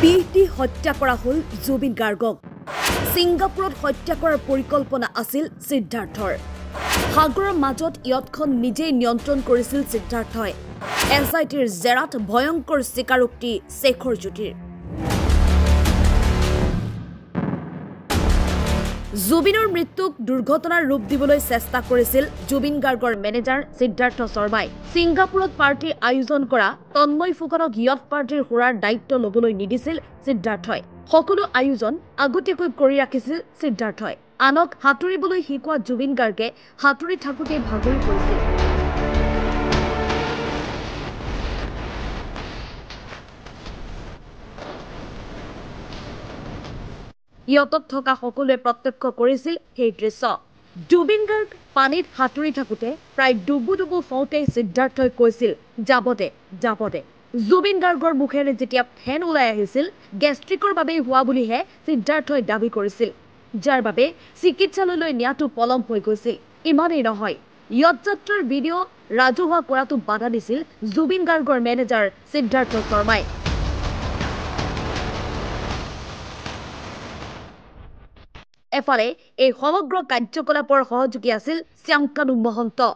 বিটি হত্যা কৰা হল জুবিন গাৰ্গক সিংগাপুৰত হত্যা কৰাৰ পৰিকল্পনা আছিল সিদ্ধাৰ্থৰ সাগৰৰ মাজত ইয়তখন নিজে নিয়ন্ত্ৰণ কৰিছিল সিদ্ধাৰ্থই এছআইটিৰ জেৰাত ভয়ংকৰ স্বীকাৰোক্তি শেখৰ জ্যোতিৰ জুবিনৰ মৃত্যুক দুৰ্ঘটনাৰ ৰূপ দিবলৈ চেষ্টা কৰিছিল জুবিন গাৰ্গৰ মেনেজাৰ সিদ্ধাৰ্থ শৰ্মাই সিংগাপুৰত পাৰ্টিৰ আয়োজন কৰা তন্ময় ফুকনক ইয়ত পাৰ্টিৰ হোৰাৰ দায়িত্ব লবলৈ নিদিছিল সিদ্ধাৰ্থই সকলো আয়োজন আগতীয়াকৈ কৰি ৰাখিছিল সিদ্ধাৰ্থই আনক হাতুৰিবলৈ শিকোৱা জুবিন গাৰ্গে হাতুৰি থাকোতে ভাগৰি পৰিছিল ইয়তত থকা সকলোৱে প্ৰত্যক্ষ কৰিছিল সেই দৃশ্য জুবিন গাৰ্গ পানীত হাতুৰি থাকোতে প্ৰায় ডুবু হওঁতে সিদ্ধাৰ্থই কৈছিল যাবদে জুবিন গাৰ্গৰ মুখেৰে যেতিয়া ফেন ওলাই আহিছিল গেষ্ট্ৰিকৰ বাবে হোৱা বুলিহে সিদ্ধাৰ্থই দাবী কৰিছিল যাৰ বাবে চিকিৎসালয়লৈ নিয়াটো পলম হৈ গৈছিল ইমানেই নহয় ইয়ত যাত্ৰাৰ ভিডিঅ' ৰাজহুৱা কৰাটো বাধা দিছিল জুবিন গাৰ্গৰ মেনেজাৰ সিদ্ধাৰ্থ শৰ্মাই এফালে এই সমগ্ৰ কাৰ্যকলাপৰ সহযোগী আছিল শ্যামকানু মহন্ত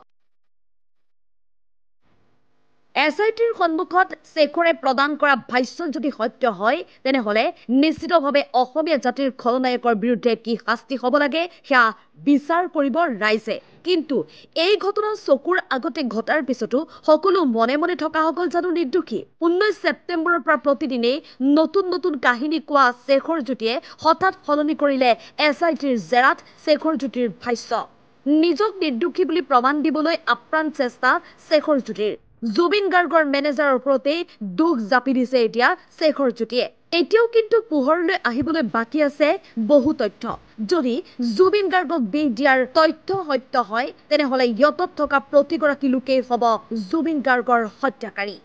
এছআইটিৰ সন্মুখত শেখৰে প্ৰদান কৰা ভাষ্য যদি সত্য হয় তেনেহলে নিশ্চিতভাৱে অসমীয়া জাতিৰ খলনায়কৰ বিৰুদ্ধে কি শাস্তি হ'ব লাগে সেয়া বিচাৰ কৰিব ৰাইজে কিন্তু এই ঘটনা চকুৰ আগতে ঘটাৰ পিছতো সকলো মনে মনে থকা সকল জানো নিৰ্দোষী 19 ছেপ্টেম্বৰৰ পৰা প্ৰতিদিনেই নতুন কাহিনী কোৱা শেখৰ জ্যোতিয়ে হঠাৎ সলনি কৰিলে এছআইটিৰ জেৰাত শেখৰ জ্যোতিৰ ভাষ্য নিজক নিৰ্দোষী বুলি প্ৰমাণ দিবলৈ আপ্ৰাণ চেষ্টা শেখৰ জ্যোতিৰ জুবিন গাৰ্গৰ মেনেজাৰৰ ওপৰতে দুখ জাপি দিছে এতিয়া শেখৰ জ্যোতিয়ে এতিয়াও কিন্তু পোহৰলৈ আহিবলৈ বাকি আছে বহু তথ্য যদি জুবিন গাৰ্গক বিষ দিয়াৰ তথ্য সত্য হয় তেনেহলে ইয়তত থকা প্ৰতিগৰাকী লোকেই হ'ব জুবিন গাৰ্গৰ হত্যাকাৰী